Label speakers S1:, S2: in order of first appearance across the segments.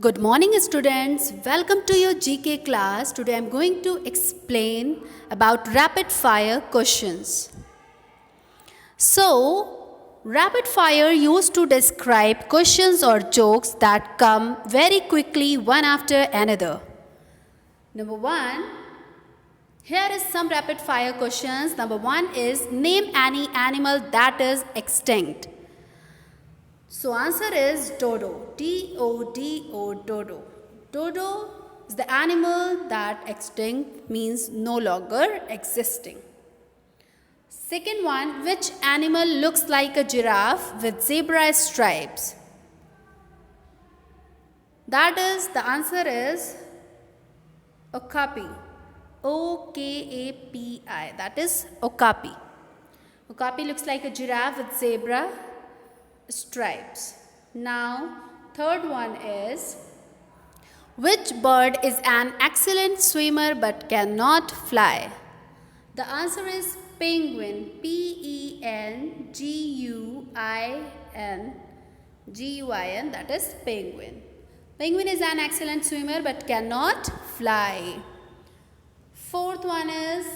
S1: Good morning, students. Welcome to your GK class. Today I'm going to explain about rapid fire questions. Rapid fire used to describe questions or jokes that come very quickly one after another. Number one, here is some rapid fire questions. Number one is name any animal that is extinct. So answer is dodo. D-O-D-O, dodo. Dodo is the animal that extinct means no longer existing. Second one, which animal looks like a giraffe with zebra stripes? The answer is okapi. O-K-A-P-I. That is okapi. Okapi looks like a giraffe with zebra stripes. Now, third one is which bird is an excellent swimmer but cannot fly? The answer is penguin. P-E-N-G-U-I-N. That is penguin. Penguin is an excellent swimmer but cannot fly. Fourth one is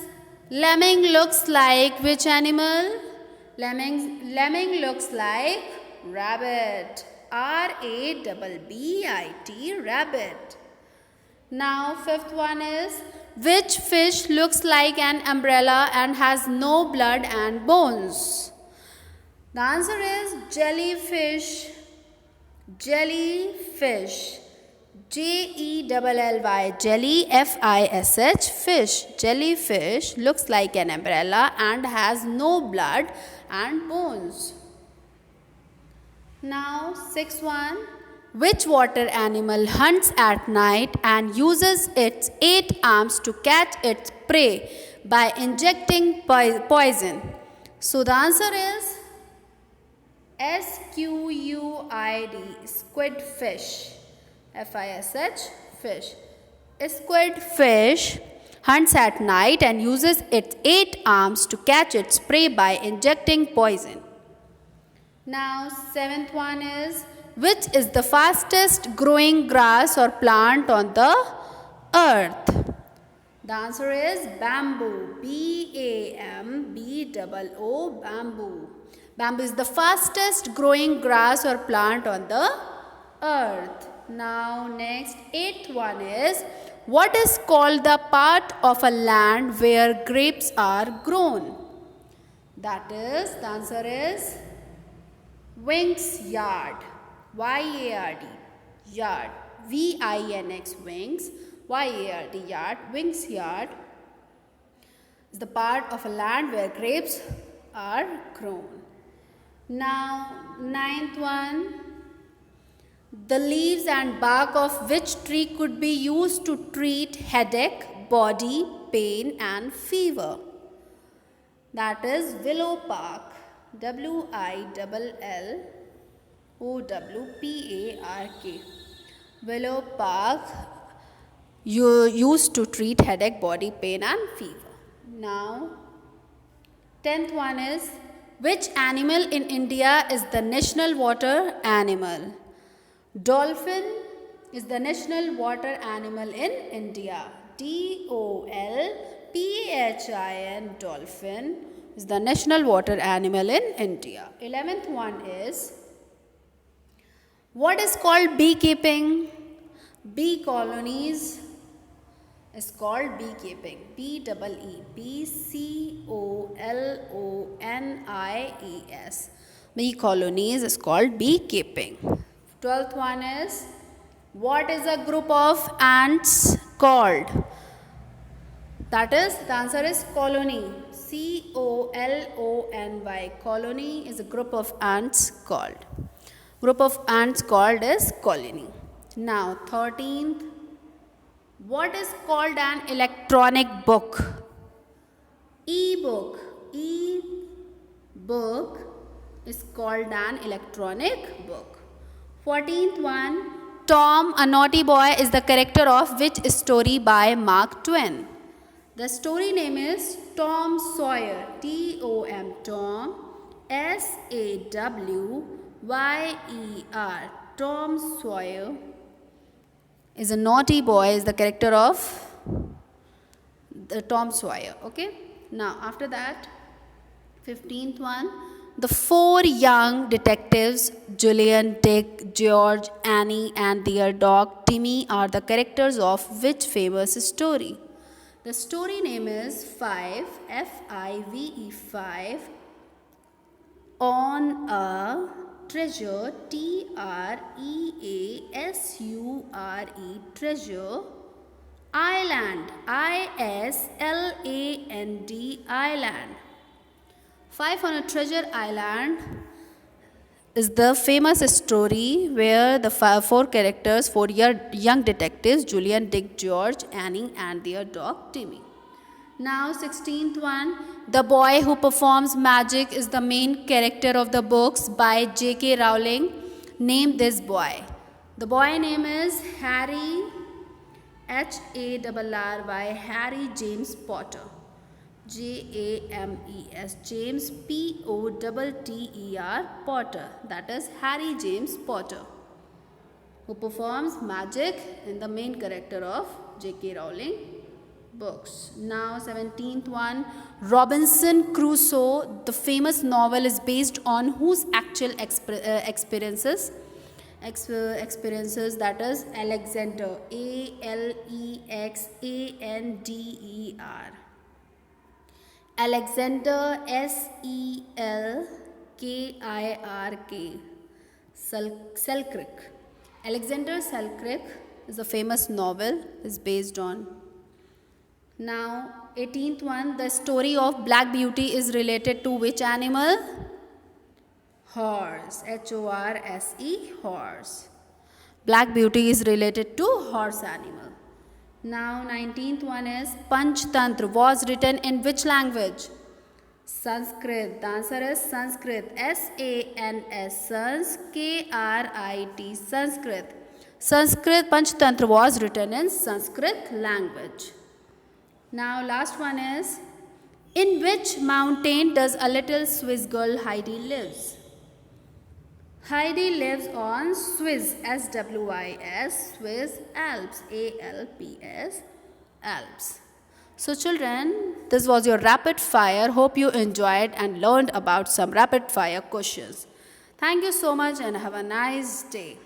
S1: lemming looks like which animal? Lemming looks like rabbit. R-A-B-B-I-T, rabbit. Now, fifth one is which fish looks like an umbrella and has no blood and bones? The answer is jellyfish. Jellyfish. Jelly, F-I-S-H, fish. Jellyfish looks like an umbrella and has no blood and bones. Now, sixth one. Which water animal hunts at night and uses its 8 arms to catch its prey by injecting poison? So, the answer is S-Q-U-I-D, squid fish. F-I-S-H, fish. A squid fish hunts at night and uses its 8 arms to catch its prey by injecting poison. Now, seventh one is which is the fastest growing grass or plant on the earth? The answer is bamboo. B-A-M-B-O-O, bamboo. Bamboo is the fastest growing grass or plant on the earth. Now, next, eighth one is what is called the part of a land where grapes are grown? The answer is Vinx yard. Y-A-R-D, yard. V-I-N-X, Vinx. Y-A-R-D, yard. Vinx yard is the part of a land where grapes are grown. Now, ninth one. The leaves and bark of which tree could be used to treat headache, body pain and fever? That is willow bark. W-I-L-L-O-W-P-A-R-K. Willow bark used to treat headache, body pain and fever. Now, 10th one is which animal in India is the national water animal? Dolphin is the national water animal in India. D-O-L-P-H-I-N, dolphin is the national water animal in India. 11th one is what is called beekeeping? Bee colonies is called beekeeping. B-E-E-B-C-O-L-O-N-I-E-S. Bee colonies is called beekeeping. 12th one is what is a group of ants called? The answer is colony. C-O-L-O-N-Y. Colony is a group of ants called. Group of ants called is colony. Now, 13th. What is called an electronic book? E-book. E-book is called an electronic book. 14th one. Tom, a naughty boy, is the character of which story by Mark Twain? The story name is Tom Sawyer. T-O-M, Tom. S-A-W-Y-E-R. Tom Sawyer is a naughty boy, is the character of the Tom Sawyer. Okay. Now after that, 15th one, the four young detectives, Julian, Dick, George, Annie, and their dog Timmy, are the characters of which famous story? The story name is Five, F-I-V-E, 5, on a treasure, T-R-E-A-S-U-R-E, treasure, island, I-S-L-A-N-D, island. Five on a Treasure Island is the famous story where the four characters, four young detectives, Julian, Dick, George, Annie, and their dog Timmy. Now 16th one, the boy who performs magic is the main character of the books by J.K. Rowling. Name this boy. The boy name is Harry, H-A-R-R-Y, Harry James Potter. James, James, Potter, Potter. That is Harry James Potter, who performs magic in the main character of J.K. Rowling books. Now 17th one, Robinson Crusoe, the famous novel, is based on whose actual experiences? That is Alexander, Alexander. Alexander, Selkirk. Selkirk. Alexander Selkirk is a famous novel, is based on. Now 18th one, the story of Black Beauty is related to which animal? Horse, H-O-R-S-E, horse. Black Beauty is related to horse animal. Now 19th one is Panchtantra was written in which language? Sanskrit. The answer is Sanskrit. S-A-N-S, K-R-I-T, Sanskrit. Sanskrit Panchtantra was written in Sanskrit language. Now last one is, in which mountain does a little Swiss girl Heidi lives? Heidi lives on Swiss, S-W-I-S, Swiss Alps, A-L-P-S, Alps. So children, this was your rapid fire. Hope you enjoyed and learned about some rapid fire questions. Thank you so much and have a nice day.